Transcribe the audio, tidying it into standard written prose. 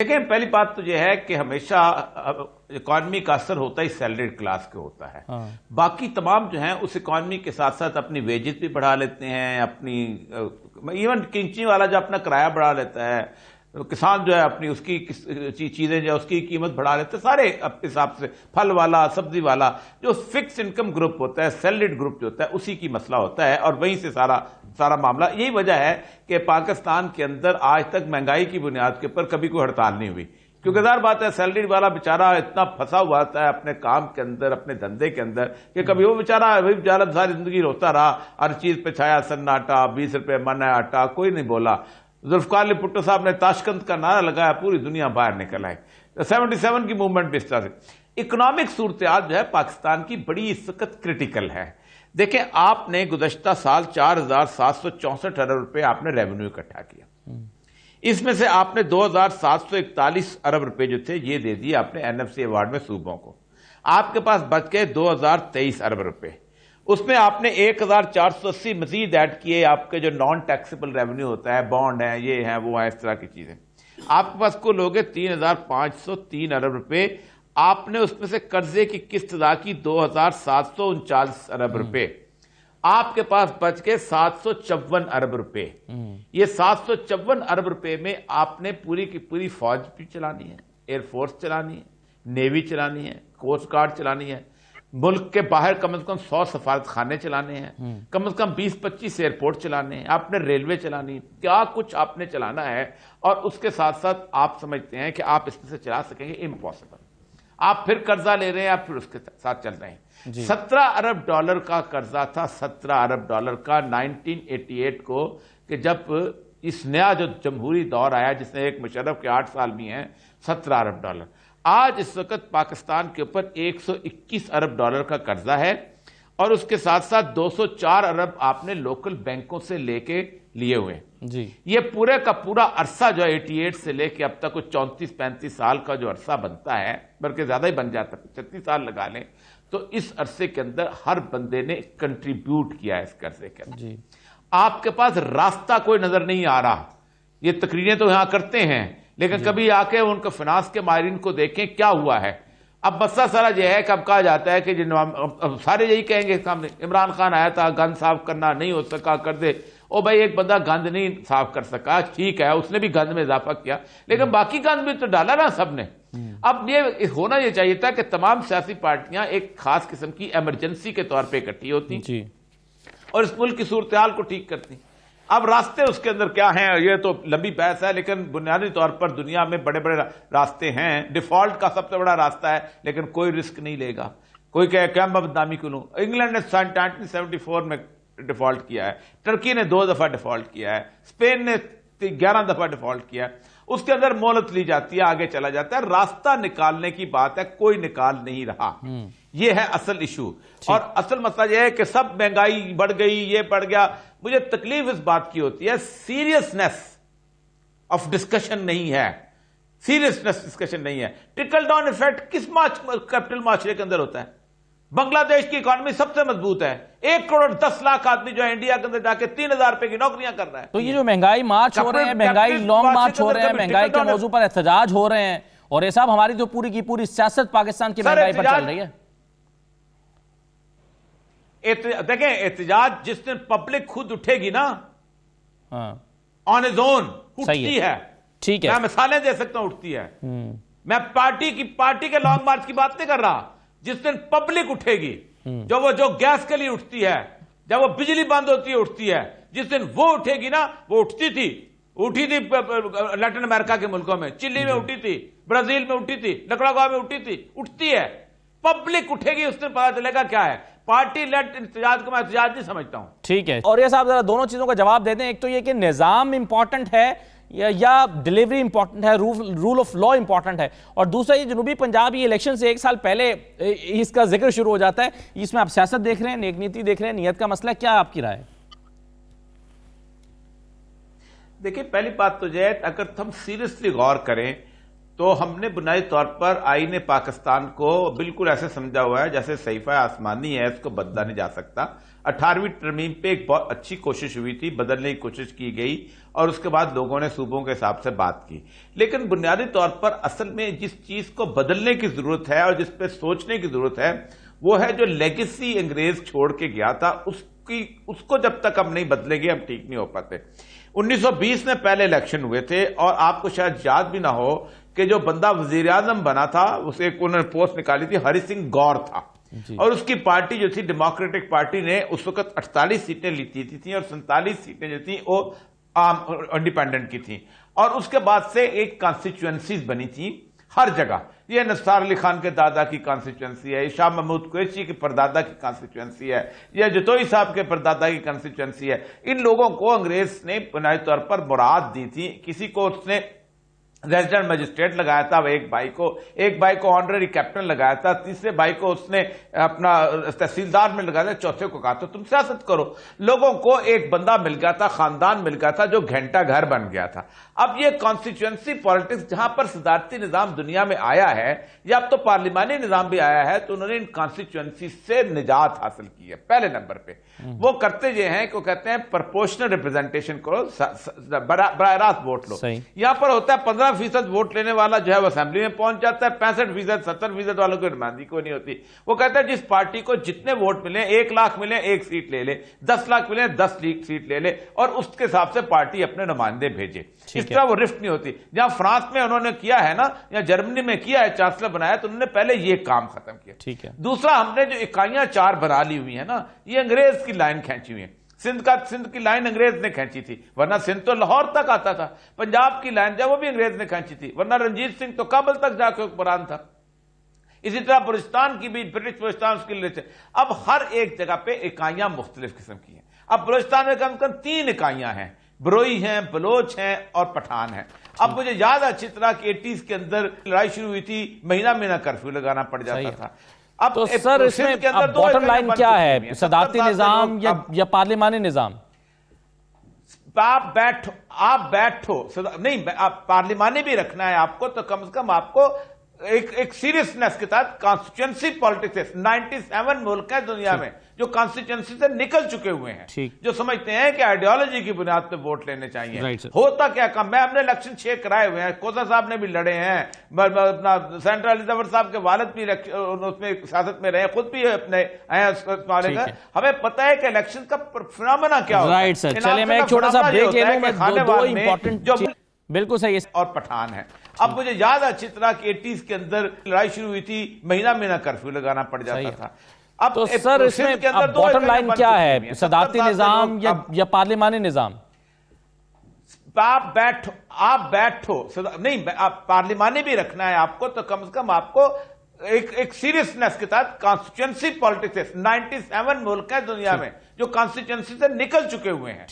دیکھیں، پہلی بات تو یہ ہے کہ ہمیشہ اکانومی کا اثر ہوتا ہی سیلریڈ کلاس کے ہوتا ہے. باقی تمام جو ہیں اس اکانومی کے ساتھ ساتھ اپنی ویجز بھی بڑھا لیتے ہیں، اپنی ایون کنچی والا جو اپنا کرایہ بڑھا لیتا ہے، کسان جو ہے اپنی اس کی چیزیں جو اس کی قیمت بڑھا لیتے ہیں، سارے اپنے حساب سے. پھل والا، سبزی والا، جو فکس انکم گروپ ہوتا ہے، سیلریڈ گروپ جو ہوتا ہے، اسی کی مسئلہ ہوتا ہے، اور وہیں سے سارا معاملہ. یہی وجہ ہے کہ پاکستان کے اندر آج تک مہنگائی کی بنیاد کے اوپر کبھی کوئی ہڑتال نہیں ہوئی. کیونکہ ظاہر بات ہے سیلریڈ والا بیچارہ اتنا پھنسا ہوا تھا اپنے کام کے اندر، اپنے دھندے کے اندر، کہ کبھی وہ بیچارہ ساری زندگی روتا رہا، ہر چیز پہ چھایا سناٹا، 20 روپے من ہے آٹا، کوئی نہیں بولا. ذوالفقار علی بھٹو صاحب نے تاشقند کا نعرہ لگایا، پوری دنیا باہر نکل آئی. 77 کی موومنٹ بھی اس طرح سے. اکنامک صورتحال جو ہے پاکستان کی بڑی اس وقت کرٹیکل ہے. دیکھیں، آپ نے گزشتہ سال 4764 ارب روپے آپ نے ریونیو اکٹھا کیا. اس میں سے آپ نے 2741 ارب روپے جو تھے یہ دے دیے آپ نے NFC ایوارڈ میں صوبوں کو. آپ کے پاس بچ گئے 2023 ارب روپے. اس میں آپ نے 1480 مزید ایڈ کیے آپ کے جو نان ٹیکسیبل ریونیو ہوتا ہے، بانڈ ہیں، یہ ہیں، وہ ہیں، اس طرح کی چیزیں. آپ کے پاس کل ہو گئے 3503 ارب روپے. آپ نے اس میں سے قرضے کی قسط ادا کی 2739 ارب روپے. آپ کے پاس بچ گئے 754 ارب روپے. یہ 754 ارب روپے میں آپ نے پوری کی پوری فوج بھی چلانی ہے، ایئر فورس چلانی ہے، نیوی چلانی ہے، کوسٹ گارڈ چلانی ہے، ملک کے باہر کم از کم 100 سفارت خانے چلانے ہیں، کم از کم 20-25 ایئرپورٹ چلانے ہیں، آپ نے ریلوے چلانی ہے. کیا کچھ آپ نے چلانا ہے، اور اس کے ساتھ ساتھ آپ سمجھتے ہیں کہ آپ اس میں سے چلا سکیں گے؟ امپاسبل. آپ پھر قرضہ لے رہے ہیں، آپ پھر اس کے ساتھ چل رہے ہیں. 17 ارب ڈالر کا قرضہ تھا، 17 ارب ڈالر کا 1988 کو، کہ جب اس نیا جو جمہوری دور آیا جس نے ایک مشرف کے 8 سال بھی ہیں. 17 ارب ڈالر. آج اس وقت پاکستان کے اوپر 121 ارب ڈالر کا قرضہ ہے، اور اس کے ساتھ ساتھ 204 ارب آپ نے لوکل بینکوں سے لے کے لیے ہوئے. یہ پورے کا پورا عرصہ جو 88 سے لے کے اب تک 34-35 سال کا جو عرصہ بنتا ہے، بلکہ زیادہ ہی بن جاتا ہے، 36 سال لگا لیں، تو اس عرصے کے اندر ہر بندے نے کنٹریبیوٹ کیا ہے اس قرضے کے اندر. آپ کے پاس راستہ کوئی نظر نہیں آ رہا. یہ تقریریں تو یہاں کرتے ہیں، لیکن کبھی آ کے ان کو فنانس کے ماہرین کو دیکھیں کیا ہوا ہے. اب مسئلہ سارا یہ ہے کہ اب کہا جاتا ہے کہ اب سارے یہی کہیں گے سامنے عمران خان آیا تھا، گند صاف کرنا نہیں ہو سکا، کر دے. او بھائی، ایک بندہ گند نہیں صاف کر سکا، ٹھیک ہے، اس نے بھی گند میں اضافہ کیا، لیکن باقی گند بھی تو ڈالا نا سب نے. اب یہ ہونا یہ چاہیے تھا کہ تمام سیاسی پارٹیاں ایک خاص قسم کی ایمرجنسی کے طور پہ اکٹھی ہوتی اور اس ملک کی صورتحال کو ٹھیک کرتی. اب راستے اس کے اندر کیا ہیں یہ تو لمبی بحث ہے، لیکن بنیادی طور پر دنیا میں بڑے بڑے راستے ہیں. ڈیفالٹ کا سب سے بڑا راستہ ہے، لیکن کوئی رسک نہیں لے گا. کوئی کہے کہ میں بدنامی کو لوں. انگلینڈ نے 1974 میں ڈیفالٹ کیا ہے، ٹرکی نے 2 دفعہ ڈیفالٹ کیا ہے، اسپین نے 11 دفعہ ڈیفالٹ کیا ہے. اس کے اندر مہلت لی جاتی ہے، آگے چلا جاتا ہے. راستہ نکالنے کی بات ہے، کوئی نکال نہیں رہا. یہ ہے اصل ایشو. اور اصل مسئلہ یہ ہے کہ سب مہنگائی بڑھ گئی، یہ بڑھ گیا. مجھے تکلیف اس بات کی ہوتی ہے، سیریسنس آف ڈسکشن نہیں ہے. سیریسنس ڈسکشن نہیں ہے. ٹرکل ڈاؤن ایفیکٹ کس کیپٹل معاشرے کے اندر ہوتا ہے؟ بنگلہ دیش کی اکانومی سب سے مضبوط ہے. 1 کروڑ 10 لاکھ آدمی جو ہے انڈیا کے اندر جا کے 3000 روپے کی نوکریاں کر رہا ہے. تو یہ جو مہنگائی مارچ ہو رہے ہیں، مہنگائی لانگ مارچ ہو رہے ہیں، مہنگائی کے موضوع پر احتجاج ہو رہے ہیں، اور یہ صاحب ہماری جو پوری کی پوری سیاست پاکستان کی مہنگائی پر چل رہی ہے. دیکھیں، احتجاج جس دن پبلک خود اٹھے گی نا، آن اے زون اٹھتی ہے. ٹھیک ہے، میں مثالیں دے سکتا ہوں، اٹھتی ہے. میں پارٹی کے لانگ مارچ کی بات نہیں کر رہا. جس دن پبلک اٹھے گی، جو گیس کے لیے اٹھتی ہے، جب وہ بجلی بند ہوتی ہے اٹھتی ہے، جس دن وہ اٹھے گی نا، وہ اٹھی تھی لیٹن امریکہ کے ملکوں میں، چلی میں اٹھی تھی، برازیل میں اٹھی تھی، نکراگوا میں اٹھی تھی. اٹھتی ہے، پبلک اٹھے گی، اس دن پتا چلے گا کیا ہے. پارٹی لیڈ احتجاج کو میں احتجاج نہیں سمجھتا ہوں. ٹھیک ہے. اور یہ صاحب ذرا دونوں چیزوں کا جواب دے دیں. ایک تو یہ کہ نظام امپورٹنٹ ہے یا ڈیلیوری امپورٹنٹ ہے، رول آف لا امپورٹنٹ ہے، اور دوسرا یہ جنوبی پنجاب یہ الیکشن سے 1 سال پہلے اس کا ذکر شروع ہو جاتا ہے. اس میں آپ سیاست دیکھ رہے ہیں، نیک نیتی دیکھ رہے ہیں، نیت کا مسئلہ کیا آپ کی رائے؟ دیکھیں، پہلی بات تو یہ ہے، اگر ہم سیریسلی غور کریں تو ہم نے بنیادی طور پر آئین پاکستان کو بالکل ایسے سمجھا ہوا ہے جیسے صحیفہ آسمانی ہے، اس کو بدلا نہیں جا سکتا. 18ویں ترمیم پہ ایک بہت اچھی کوشش ہوئی تھی، بدلنے کی کوشش کی گئی اور اس کے بعد لوگوں نے صوبوں کے حساب سے بات کی، لیکن بنیادی طور پر اصل میں جس چیز کو بدلنے کی ضرورت ہے اور جس پہ سوچنے کی ضرورت ہے وہ ہے جو لیگیسی انگریز چھوڑ کے گیا تھا، اس کو جب تک ہم نہیں بدلیں گے ہم ٹھیک نہیں ہو پاتے۔ 1920 میں پہلے الیکشن ہوئے تھے اور آپ کو شاید یاد بھی نہ ہو کہ جو بندہ وزیر اعظم بنا تھا اسے انہوں نے پوسٹ نکالی تھی، ہری سنگھ گور تھا، اور اس کی پارٹی جو تھی ڈیموکریٹک پارٹی نے اس وقت 48 سیٹیں لیتی تھیں اور 47 سیٹیں جو تھیں وہ عام انڈیپینڈنٹ کی تھیں، اور اس کے بعد سے ایک کانسٹیچوئنسیز بنی تھیں ہر جگہ۔ یہ نثار علی خان کے دادا کی کانسٹیچوئنسی ہے، شاہ محمود قریشی کے پردادا کی کانسٹیچوئنسی ہے، یا جتوئی صاحب کے پردادا کی کانسٹیچوئنسی ہے۔ ان لوگوں کو انگریز نے بنیادی طور پر مراد دی تھی، کسی کو اس نے ریزیڈنٹ مجسٹریٹ لگایا تھا، ایک بھائی کو آنرری کیپٹن لگایا تھا، تیسرے بھائی کو اس نے اپنا تحصیلدار میں لگایا تھا، چوتھے کو کہا تھا تم سیاست کرو۔ لوگوں کو ایک بندہ مل گیا تھا، خاندان مل گیا تھا جو گھنٹہ گھر بن گیا تھا۔ اب یہ کانسٹیچوئنسی پالیٹکس جہاں پر صدارتی نظام دنیا میں آیا ہے یا اب تو پارلیمانی نظام بھی آیا ہے، تو انہوں نے ان کانسٹیچوئنسی سے نجات حاصل کی ہے۔ پہلے نمبر پہ وہ کرتے یہ ہیں کہ وہ کہتے ہیں پرپورشنل ریپرزنٹیشن کرو، براہ راست ووٹ لو۔ یہاں پر ہوتا ہے 15% ووٹ لینے والا جو ہے وہ اسمبلی میں پہنچ جاتا ہے، 65% 70% والوں کی نمائندگی کوئی نہیں ہوتی۔ وہ کہتا ہے جس پارٹی کو جتنے ووٹ ملیں، 1 لاکھ ملیں 1 سیٹ لے لے، 10 لاکھ ملیں 10 سیٹ لے لے، اور اس کے حساب سے پارٹی اپنے نمائندے بھیجے۔ اس طرح وہ رفٹ نہیں ہوتی۔ جہاں فرانس میں انہوں نے کیا ہے نا، یا جرمنی میں کیا ہے، چانسلر بنایا، تو انہوں نے پہلے یہ کام ختم کیا۔ دوسرا، ہم نے جو اکائیاں 4 بنا لی ہوئی ہیں نا، یہ انگریز کی لائن کھینچی ہوئی ہیں۔ سندھ کی لائن انگریز نے کھینچی تھی، ورنہ سندھ تو لاہور تک آتا تھا۔ پنجاب کی لائن جو وہ بھی انگریز نے کھینچی تھی، ورنہ رنجیت سنگھ تو کابل تک جا کے حکمران تھا۔ اسی طرح بلوچستان کی بھی، برٹش بلوچستان اس کے لیے۔ اب ہر ایک جگہ پہ اکائیاں مختلف قسم کی ہیں۔ اب بلوچستان میں کم از کم 3 اکائیاں ہیں، بروئی ہیں، بلوچ ہیں اور پٹھان ہیں۔ اب مجھے یاد ہے اچھی طرح کہ 80s کے اندر لڑائی شروع ہوئی تھی، مہینہ کرفیو لگانا پڑ جاتا تھا۔ اب تو سر اس میں باٹم لائن کیا ہے، صدارتی نظام یا پارلیمانی نظام؟ آپ بیٹھو نہیں، پارلیمانی بھی رکھنا ہے آپ کو، تو کم از کم آپ کو ایک سیریسنس کے تحت کانسٹیچوئنسی پالیٹکس۔ 97 ملک ہیں دنیا میں جو کانسٹیچوئنسی سے نکل چکے ہوئے ہیں، جو سمجھتے ہیں کہ آئیڈیالوجی کی بنیاد پہ ووٹ لینے چاہیے۔ ہوتا کیا کام، میں ہم نے الیکشن 6 کرائے ہوئے ہیں، کوزا صاحب نے بھی لڑے ہیں، اپنا سینٹرل علی ظفر صاحب کے والد بھی اس میں سیاست میں رہے، خود بھی اپنے ہمیں پتہ ہے کہ الیکشن کا فنامنا کیا ہوتا ہے۔ چلے میں ایک چھوٹا سا بریک لے لوں، میں دو امپورٹنٹ بالکل صحیح اور پٹھان ہے۔ اب مجھے یاد ہے اچھی طرح کہ 80s کے اندر لڑائی شروع ہوئی تھی، مہینہ کرفیو لگانا پڑ جاتا تھا۔ تو سر اس میں باٹم لائن کیا ہے، صدارتی نظام یا پارلیمانی نظام؟ آپ بیٹھو نہیں، پارلیمانی بھی رکھنا ہے آپ کو، تو کم از کم آپ کو ایک سیریسنس کے تحت کانسٹیچوئنسی پالیٹکس۔ 97 ملک ہیں دنیا میں جو کانسٹیچوئنسی سے نکل چکے ہوئے ہیں۔